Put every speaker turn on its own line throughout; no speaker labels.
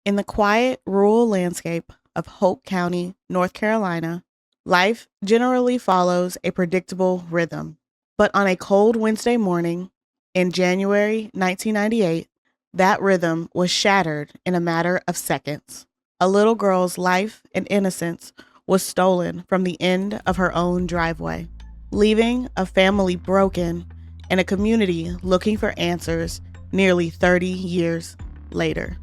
In the quiet, rural landscape of Hoke County, North Carolina, life generally follows a predictable rhythm. But on a cold Wednesday morning in January 1998, that rhythm was shattered in a matter of seconds. A little girl's life and innocence was stolen from the end of her own driveway, leaving a family broken and a community looking for answers nearly 30 years later.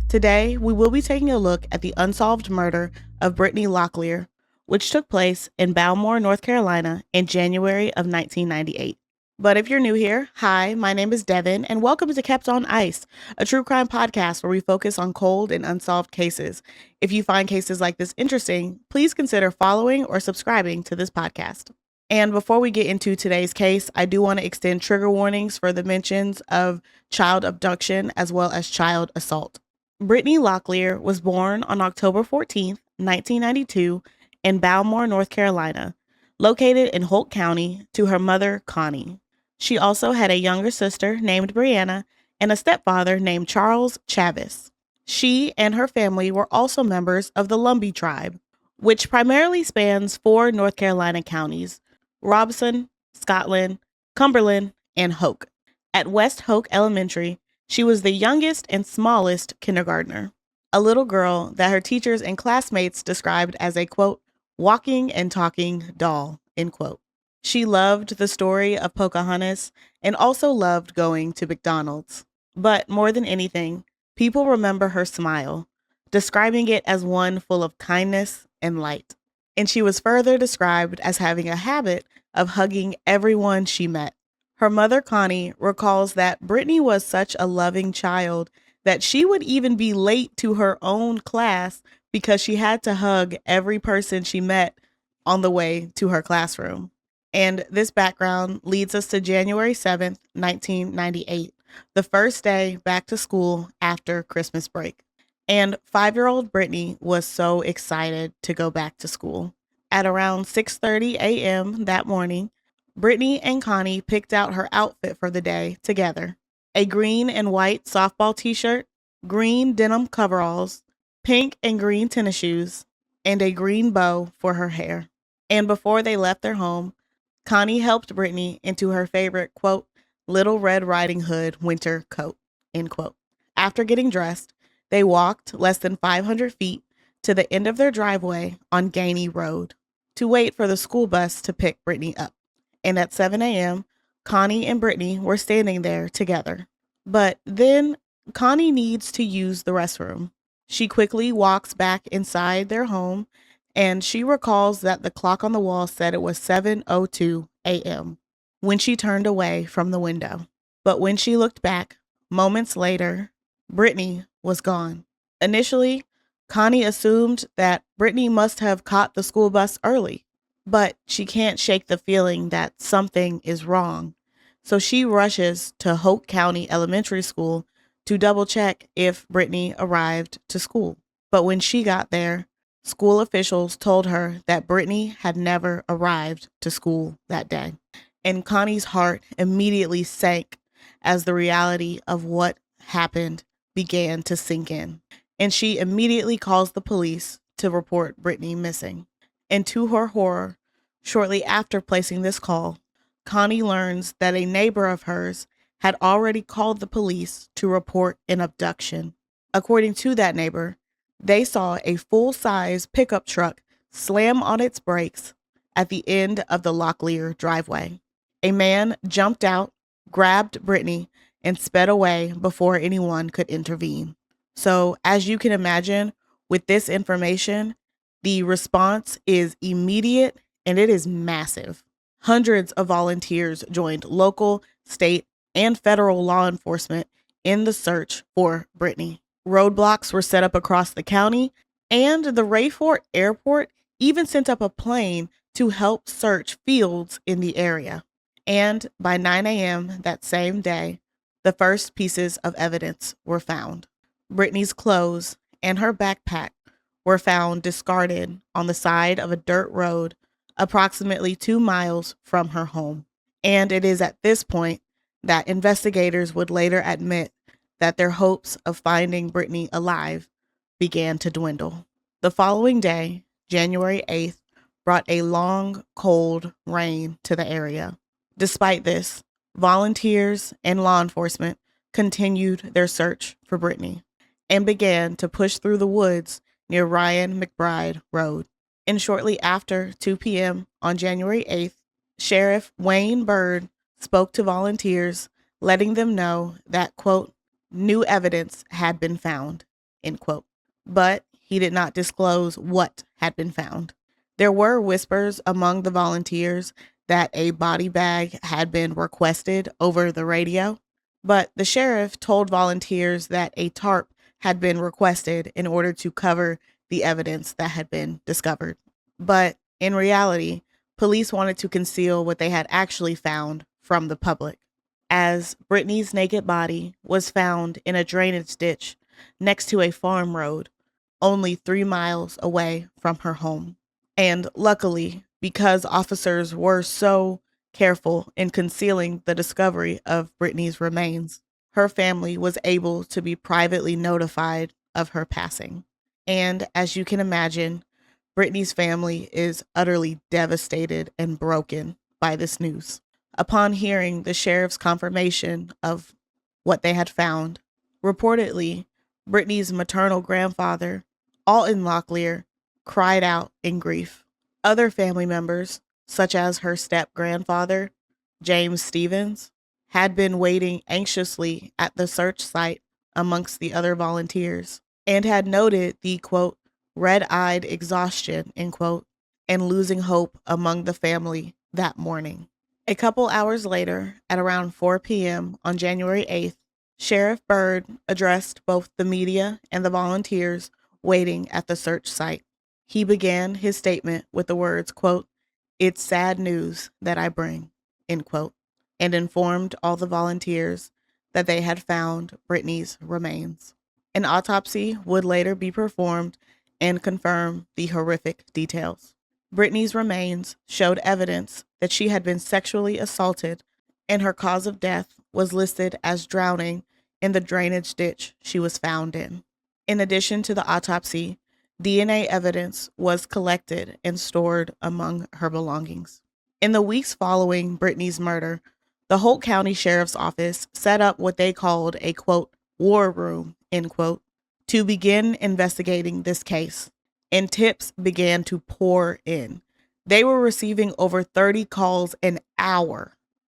Today, we will be taking a look at the unsolved murder of Brittany Locklear, which took place in Balmore, North Carolina in January of 1998. But if you're new here, hi, my name is Devin, and welcome to Kept on Ice, a true crime podcast where we focus on cold and unsolved cases. If you find cases like this interesting, please consider following or subscribing to this podcast. And before we get into today's case, I do want to extend trigger warnings for the mentions of child abduction as well as child assault. Brittany Locklear was born on October 14, 1992, in Balmore, North Carolina, located in Hoke County, to her mother, Connie. She also had a younger sister named Brianna and a stepfather named Charles Chavis. She and her family were also members of the Lumbee tribe, which primarily spans 4 North Carolina counties: Robson, Scotland, Cumberland, and Hoke. At West Hoke Elementary, she was the youngest and smallest kindergartner, a little girl that her teachers and classmates described as a, quote, walking and talking doll, end quote. She loved the story of Pocahontas and also loved going to McDonald's. But more than anything, people remember her smile, describing it as one full of kindness and light. And she was further described as having a habit of hugging everyone she met. Her mother, Connie, recalls that Brittany was such a loving child that she would even be late to her own class because she had to hug every person she met on the way to her classroom. And this background leads us to January 7th, 1998, the first day back to school after Christmas break. And 5-year-old Brittany was so excited to go back to school. At around 6:30 a.m. that morning, Brittany and Connie picked out her outfit for the day together: a green and white softball t-shirt, green denim coveralls, pink and green tennis shoes, and a green bow for her hair. And before they left their home, Connie helped Brittany into her favorite, quote, Little Red Riding Hood winter coat, end quote. After getting dressed, they walked less than 500 feet to the end of their driveway on Grainey Road to wait for the school bus to pick Brittany up. And at 7 a.m., Connie and Brittany were standing there together. But then Connie needs to use the restroom. She quickly walks back inside their home, and she recalls that the clock on the wall said it was 7:02 a.m. when she turned away from the window. But when she looked back, moments later, Brittany was gone. Initially, Connie assumed that Brittany must have caught the school bus early, but she can't shake the feeling that something is wrong. So she rushes to Hoke County Elementary School to double check if Brittany arrived to school. But when she got there, school officials told her that Brittany had never arrived to school that day. And Connie's heart immediately sank as the reality of what happened began to sink in. And she immediately calls the police to report Brittany missing. And to her horror, shortly after placing this call, Connie learns that a neighbor of hers had already called the police to report an abduction. According to that neighbor, they saw a full-size pickup truck slam on its brakes at the end of the Locklear driveway. A man jumped out, grabbed Brittany, and sped away before anyone could intervene. So, as you can imagine, with this information, the response is immediate and it is massive. Hundreds of volunteers joined local, state, and federal law enforcement in the search for Brittany. Roadblocks were set up across the county, and the Rayfort Airport even sent up a plane to help search fields in the area. And by 9 a.m. that same day, the first pieces of evidence were found. Brittany's clothes and her backpack were found discarded on the side of a dirt road approximately 2 miles from her home. And it is at this point that investigators would later admit that their hopes of finding Brittany alive began to dwindle. The following day, January 8th, brought a long, cold rain to the area. Despite this, volunteers and law enforcement continued their search for Brittany and began to push through the woods near Ryan McBride Road. And shortly after 2 p.m. on January 8th, Sheriff Wayne Byrd spoke to volunteers, letting them know that, quote, new evidence had been found, end quote. But he did not disclose what had been found. There were whispers among the volunteers that a body bag had been requested over the radio, but the sheriff told volunteers that a tarp had been requested in order to cover the evidence that had been discovered. But in reality, police wanted to conceal what they had actually found from the public, as Brittany's naked body was found in a drainage ditch next to a farm road, only 3 miles away from her home. And luckily, because officers were so careful in concealing the discovery of Brittany's remains, her family was able to be privately notified of her passing. And as you can imagine, Brittany's family is utterly devastated and broken by this news. Upon hearing the sheriff's confirmation of what they had found, reportedly, Brittany's maternal grandfather, Alton Locklear, cried out in grief. Other family members, such as her step-grandfather, James Stevens, had been waiting anxiously at the search site amongst the other volunteers and had noted the, quote, red-eyed exhaustion, end quote, and losing hope among the family that morning. A couple hours later, at around 4 p.m. on January 8th, Sheriff Byrd addressed both the media and the volunteers waiting at the search site. He began his statement with the words, quote, it's sad news that I bring, end quote, and informed all the volunteers that they had found Brittany's remains. An autopsy would later be performed and confirm the horrific details. Brittany's remains showed evidence that she had been sexually assaulted, and her cause of death was listed as drowning in the drainage ditch she was found in. In addition to the autopsy, DNA evidence was collected and stored among her belongings. In the weeks following Brittany's murder, the Hoke County Sheriff's Office set up what they called a, quote, war room, end quote, to begin investigating this case, and tips began to pour in. They were receiving over 30 calls an hour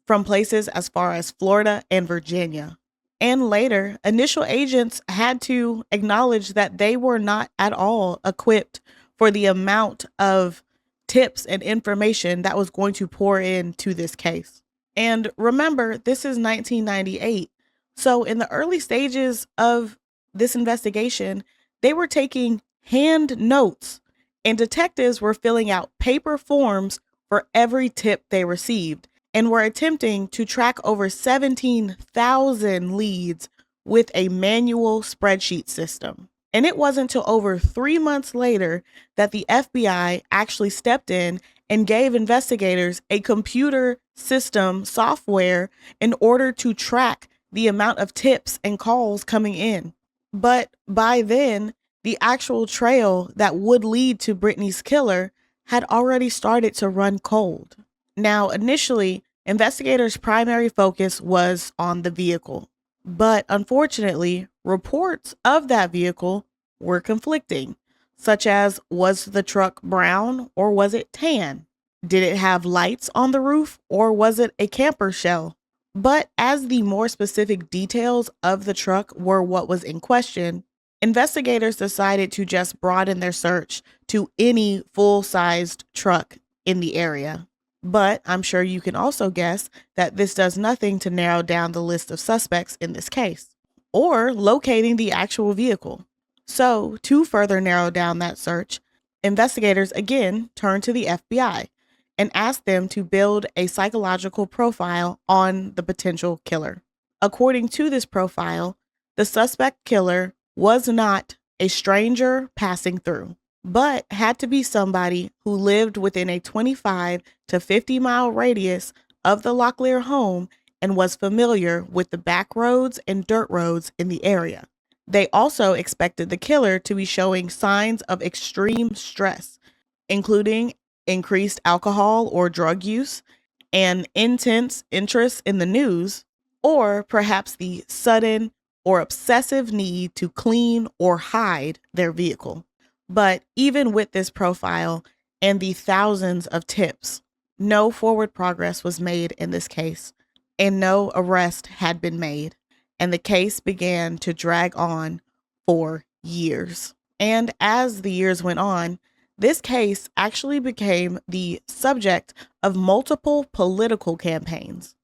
from places as far as Florida and Virginia. And later, initial agents had to acknowledge that they were not at all equipped for the amount of tips and information that was going to pour into this case. And remember, this is 1998. So in the early stages of this investigation, they were taking hand notes, and detectives were filling out paper forms for every tip they received, and were attempting to track over 17,000 leads with a manual spreadsheet system. And it wasn't until over 3 months later that the FBI actually stepped in and gave investigators a computer system software in order to track the amount of tips and calls coming in. But by then, the actual trail that would lead to Brittany's killer had already started to run cold. Now, initially, investigators' primary focus was on the vehicle, but unfortunately, reports of that vehicle were conflicting, such as, was the truck brown or was it tan? Did it have lights on the roof or was it a camper shell? But as the more specific details of the truck were what was in question, investigators decided to just broaden their search to any full-sized truck in the area. But I'm sure you can also guess that this does nothing to narrow down the list of suspects in this case, or locating the actual vehicle. So, to further narrow down that search, investigators again turned to the FBI and asked them to build a psychological profile on the potential killer. According to this profile, the suspect killer was not a stranger passing through, but had to be somebody who lived within a 25 to 50-mile radius of the Locklear home and was familiar with the back roads and dirt roads in the area. They also expected the killer to be showing signs of extreme stress, including increased alcohol or drug use, an intense interest in the news, or perhaps the sudden or obsessive need to clean or hide their vehicle. But even with this profile and the thousands of tips, no forward progress was made in this case, and no arrest had been made, and the case began to drag on for years. And as the years went on, this case actually became the subject of multiple political campaigns.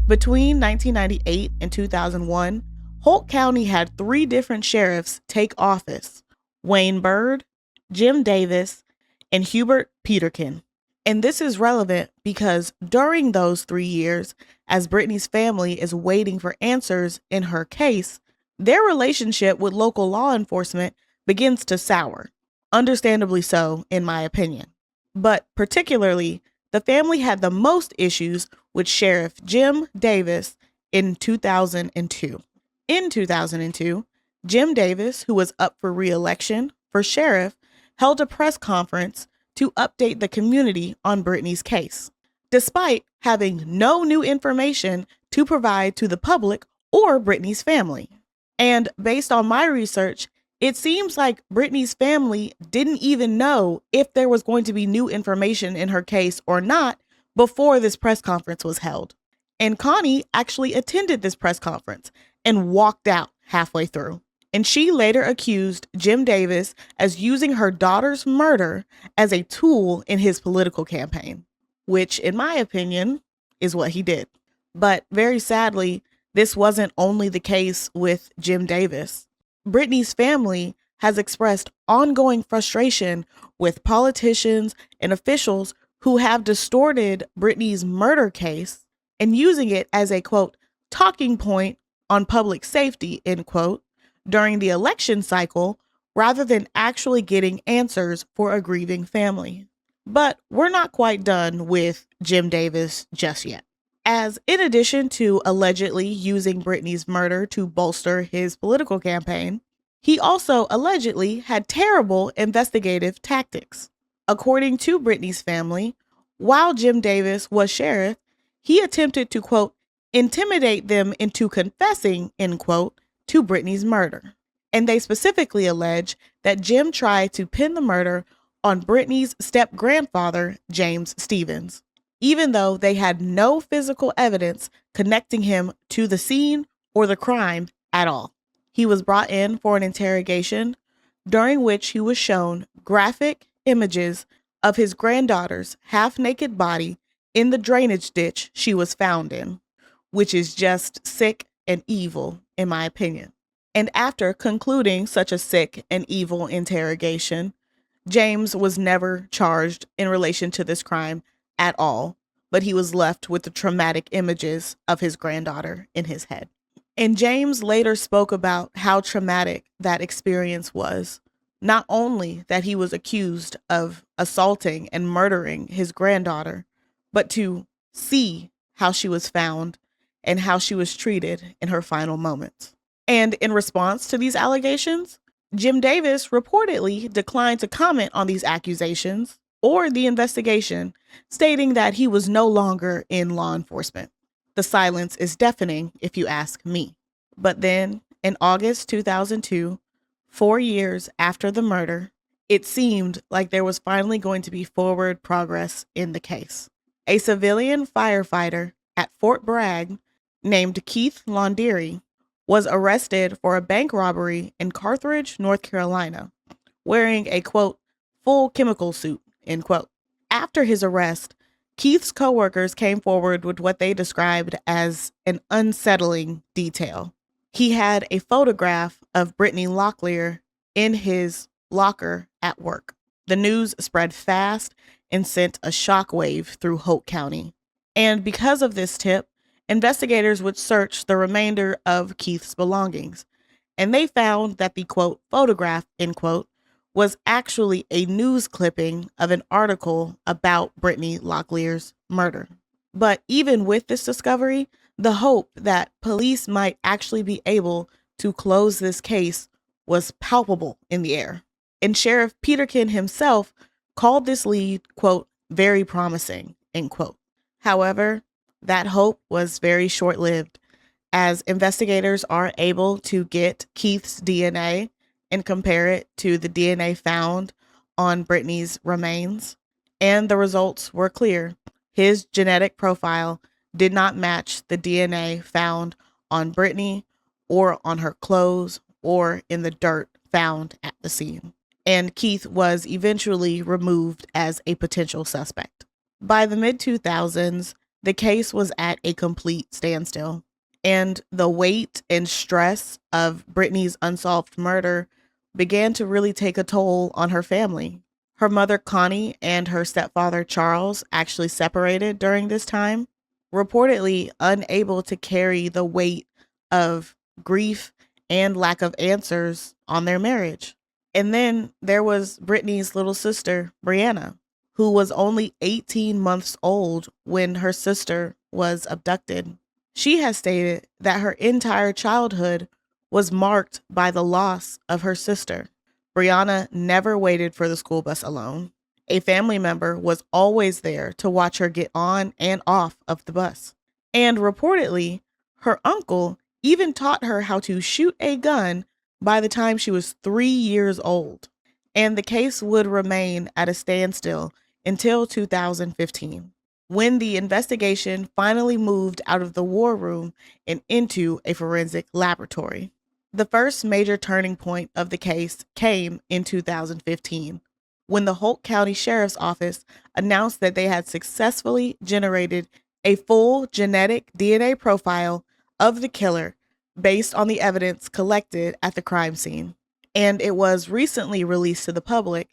Between 1998 and 2001, Hoke County had 3 different sheriffs take office: Wayne Byrd, Jim Davis, and Hubert Peterkin. And this is relevant because during those 3 years, as Brittany's family is waiting for answers in her case, their relationship with local law enforcement begins to sour. Understandably so, in my opinion. But particularly, the family had the most issues with Sheriff Jim Davis in 2002. In 2002, Jim Davis, who was up for re-election for sheriff, held a press conference to update the community on Brittany's case, despite having no new information to provide to the public or Brittany's family. And based on my research, it seems like Brittany's family didn't even know if there was going to be new information in her case or not before this press conference was held. And Connie actually attended this press conference and walked out halfway through. And she later accused Jim Davis as using her daughter's murder as a tool in his political campaign, which, in my opinion, is what he did. But very sadly, this wasn't only the case with Jim Davis. Brittany's family has expressed ongoing frustration with politicians and officials who have distorted Brittany's murder case and using it as a, quote, talking point on public safety, end quote, during the election cycle rather than actually getting answers for a grieving family. But we're not quite done with Jim Davis just yet, as in addition to allegedly using Brittany's murder to bolster his political campaign, he also allegedly had terrible investigative tactics. According to Brittany's family, while Jim Davis was sheriff, he attempted to, quote, intimidate them into confessing, end quote, to Brittany's murder. And they specifically allege that Jim tried to pin the murder on Brittany's step-grandfather, James Stevens, even though they had no physical evidence connecting him to the scene or the crime at all. He was brought in for an interrogation, during which he was shown graphic images of his granddaughter's half-naked body in the drainage ditch she was found in, which is just sick and evil, in my opinion. And after concluding such a sick and evil interrogation, James was never charged in relation to this crime at all, but he was left with the traumatic images of his granddaughter in his head. And James later spoke about how traumatic that experience was. Not only that he was accused of assaulting and murdering his granddaughter, but to see how she was found and how she was treated in her final moments. And in response to these allegations, Jim Davis reportedly declined to comment on these accusations or the investigation, stating that he was no longer in law enforcement. The silence is deafening, if you ask me. But then, in August 2002, 4 years after the murder, it seemed like there was finally going to be forward progress in the case. A civilian firefighter at Fort Bragg named Keith Laundrie was arrested for a bank robbery in Carthage, North Carolina, wearing a, quote, full chemical suit, end quote. After his arrest, Keith's coworkers came forward with what they described as an unsettling detail. He had a photograph of Brittany Locklear in his locker at work. The news spread fast and sent a shockwave through Hoke County. And because of this tip, investigators would search the remainder of Keith's belongings, and they found that the quote photograph, end quote, was actually a news clipping of an article about Brittany Locklear's murder. But even with this discovery, the hope that police might actually be able to close this case was palpable in the air. And Sheriff Peterkin himself called this lead, quote, very promising, end quote. However, that hope was very short lived, as investigators are able to get Keith's DNA and compare it to the DNA found on Brittany's remains. And the results were clear. His genetic profile did not match the DNA found on Brittany or on her clothes or in the dirt found at the scene. And Keith was eventually removed as a potential suspect. By the mid 2000s, the case was at a complete standstill, and the weight and stress of Brittany's unsolved murder began to really take a toll on her family. Her mother, Connie, and her stepfather, Charles, actually separated during this time, reportedly unable to carry the weight of grief and lack of answers on their marriage. And then there was Brittany's little sister, Brianna, who was only 18 months old when her sister was abducted. She has stated that her entire childhood was marked by the loss of her sister. Brianna never waited for the school bus alone. A family member was always there to watch her get on and off of the bus. And reportedly, her uncle even taught her how to shoot a gun by the time she was 3 years old. And the case would remain at a standstill until 2015, when the investigation finally moved out of the war room and into a forensic laboratory. The first major turning point of the case came in 2015, when the Hoke County Sheriff's Office announced that they had successfully generated a full genetic DNA profile of the killer based on the evidence collected at the crime scene. And it was recently released to the public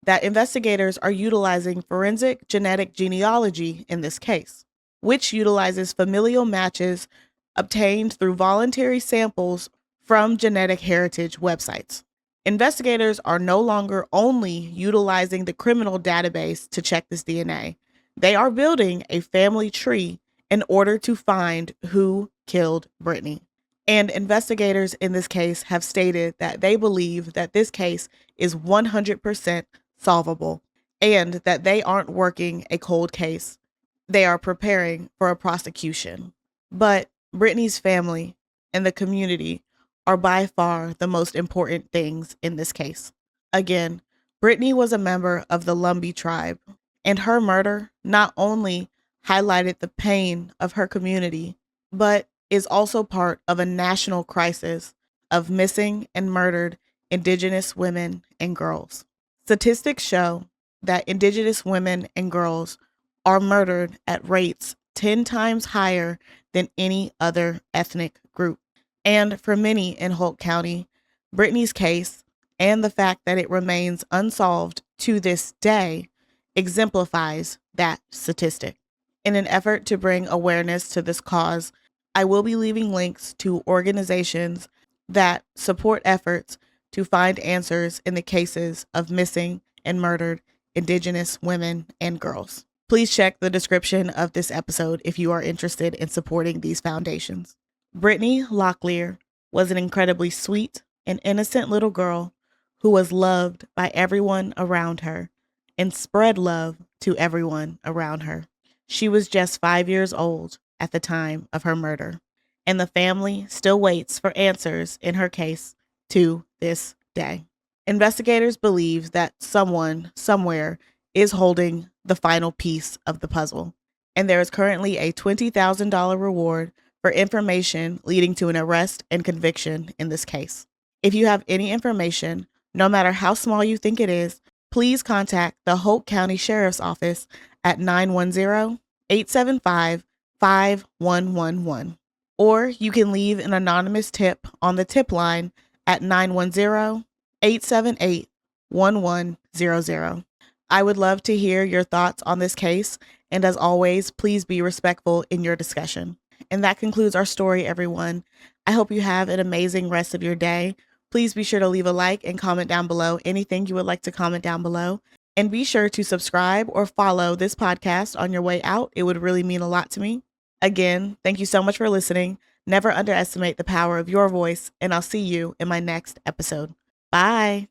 that investigators are utilizing forensic genetic genealogy in this case, which utilizes familial matches obtained through voluntary samples from genetic heritage websites. Investigators are no longer only utilizing the criminal database to check this DNA. They are building a family tree in order to find who killed Brittany. And investigators in this case have stated that they believe that this case is 100% solvable and that they aren't working a cold case. They are preparing for a prosecution. But Brittany's family and the community are by far the most important things in this case. Again, Brittany was a member of the Lumbee tribe, and her murder not only highlighted the pain of her community, but is also part of a national crisis of missing and murdered Indigenous women and girls. Statistics show that Indigenous women and girls are murdered at rates 10 times higher than any other ethnic group. And for many in Hoke County, Brittany's case and the fact that it remains unsolved to this day exemplifies that statistic. In an effort to bring awareness to this cause, I will be leaving links to organizations that support efforts to find answers in the cases of missing and murdered Indigenous women and girls. Please check the description of this episode if you are interested in supporting these foundations. Brittany Locklear was an incredibly sweet and innocent little girl who was loved by everyone around her and spread love to everyone around her. She was just 5 years old at the time of her murder, and the family still waits for answers in her case to this day. Investigators believe that someone, somewhere, is holding the final piece of the puzzle, and there is currently a $20,000 reward for information leading to an arrest and conviction in this case. If you have any information, no matter how small you think it is, please contact the Hoke County Sheriff's Office at 910-875-5111. Or you can leave an anonymous tip on the tip line at 910-878-1100. I would love to hear your thoughts on this case, and as always, please be respectful in your discussion. And that concludes our story, everyone. I hope you have an amazing rest of your day. Please be sure to leave a like and comment down below anything you would like to comment down below. And be sure to subscribe or follow this podcast on your way out. It would really mean a lot to me. Again, thank you so much for listening. Never underestimate the power of your voice, and I'll see you in my next episode. Bye.